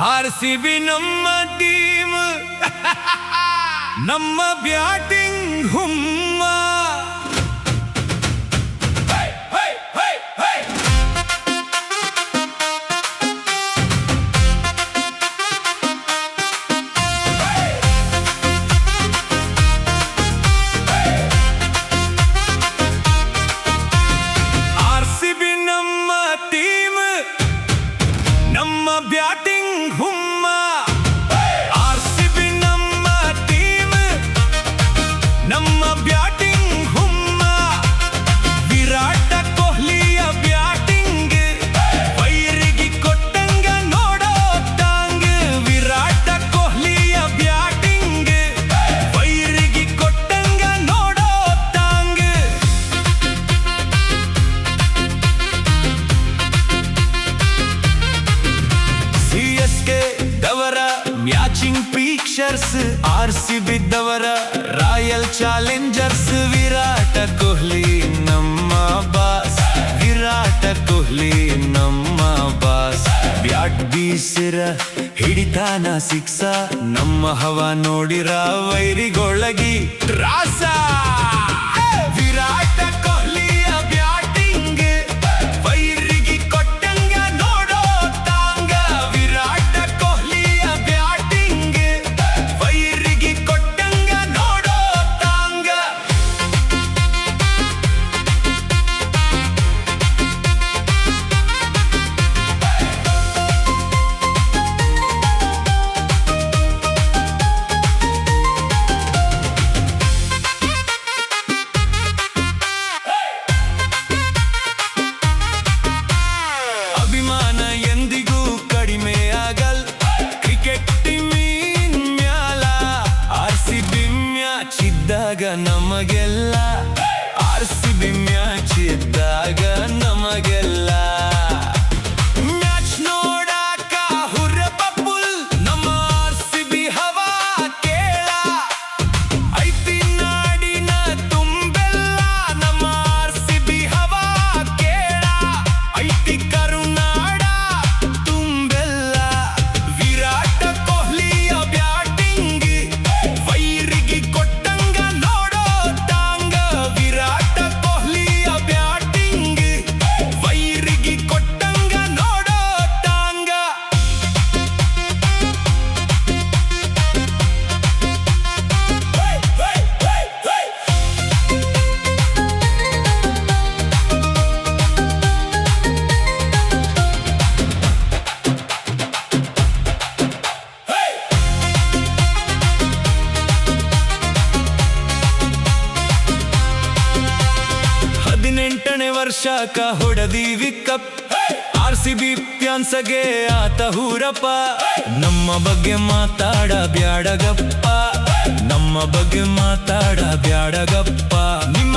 RCB ನಮ್ಮ team ನಮ್ಮ batting ಹುಮ್ಮ RCB ನಮ್ಮ ಟೀಮ್ ನಮ್ಮ ಬ್ಯಾಟಿಂಗ್ ಹುಮ್ಮ ಆರ್ಸಿಬಿ ನಮ್ಮ ಟೀಮ್ ನಮ್ಮ ಬ್ಯಾಟಿಂಗ್ ಹುಮ್ಮ ವಿರಾಟ ಕೊಹ್ಲಿಯ ಬ್ಯಾಟಿಂಗ್ ವೈರಿಗೆ ಕೊಟ್ಟಂಗ ನೋಡೋ ಟಾಂಗ್ ವಿರಾಟ ಕೊಹ್ಲಿಯ ಬ್ಯಾಟಿಂಗ್ ವೈರಿಗೆ ಕೊಟ್ಟಂಗ ನೋಡೋ ಟಾಂಗ್ ಸಿಎಸ್ಕೆ ದವರ ಮ್ಯಾಚಿಂಗ್ ಪಿಕ್ಚರ್ಸ್ ಆರ್ಸಿಬಿ ದವರ ರಾಯಲ್ ಚಾಲೆಂಜರ್ಸ್ ವಿರಾಟ ಕೊಹ್ಲಿ ನಮ್ಮ ಬಾಸ್ ವಿರಾಟ ಕೊಹ್ಲಿ ನಮ್ಮ ಬಾಸ್ ಬ್ಯಾಟ್ ಬೀಸಿರ ಹಿಡಿತಾನ ಸಿಕ್ಸ ನಮ್ಮ ಹವಾ ನೋಡಿರ ವೈರಿಗೊಳಗಿ ತ್ರಾಸ ವಿರಾಟ ಕೊಹ್ಲಿಯ ಬ್ಯಾಟಿಂಗ್ ವೈರಿಗೆ ಕೊಟ್ಟಂಗ ನೋಡೋ ಟಾಂಗ ವಿರಾಟ ಕೊಹ್ಲಿಯ ಬ್ಯಾಟಿಂಗ್ ವೈರಿಗೆ ಕೊಟ್ಟಂಗ ನೋಡೋ ಟಾಂಗ ಅಭಿಮಾನ ಎಂದಿಗೂ ಕಡಿಮೆ ಆಗಲ್ ಕ್ರಿಕೆಟ್ ಟೀಮಿನ್ ಮ್ಯಾಲ ಆರ್ಸಿಬಿ ಮ್ಯಾಚ್ ಇದ್ದಾಗ ನಮಗೆಲ್ಲ ಆರ್ಸಿಬಿ ಮ್ಯಾಚ್ ಇದ್ದಾಗ ನಮಗೆಲ್ಲ ಮ್ಯಾಚ್ ನೋಡಾಕ ಹುರ್ರಪುಲ್ ನಮ್ಮ ಆರ್ಸಿಬಿ ಹವಾ ಕೇಳ ಐತಿ ನಾಡಿನ ತುಂಬೆಲ್ಲ ನಮ್ಮ ಆರ್ಸಿಬಿ ಹವಾ ಕೇಳ ಐತಿ ಕರುನಾಡ ತುಂಬೆಲ್ಲ ವಿರಾಟ ಕೊಹ್ಲಿಯ ಬ್ಯಾಟಿಂಗ್ ವೈರಿಗೆ ಕೊಟ್ಟಂಗ ನೋಡೋ ಟಾಂಗ ವಿರಾಟ ಕೊಹ್ಲಿಯ ಬ್ಯಾಟಿಂಗ್ ವೈರಿಗೆ ಕೊಟ್ಟಂಗ ನೋಡೋ ಟಾಂಗ ಹದಿನೆಂಟನೇ ವರ್ಷಕ್ಕ ಹೊಡೆದೀವಿ ಕಪ್ ಆರ್ಸಿಬಿ ಪ್ಯಾನ್ಸಗೆ ಆತ ಹೂರಪ್ಪ ನಮ್ಮ ಬಗ್ಗೆ ಮಾತಾಡ ಬ್ಯಾಡಗಪ್ಪ ನಮ್ಮ ಬಗ್ಗೆ ಮಾತಾಡ ಬ್ಯಾಡಗಪ್ಪ ನಿಮ್ಮ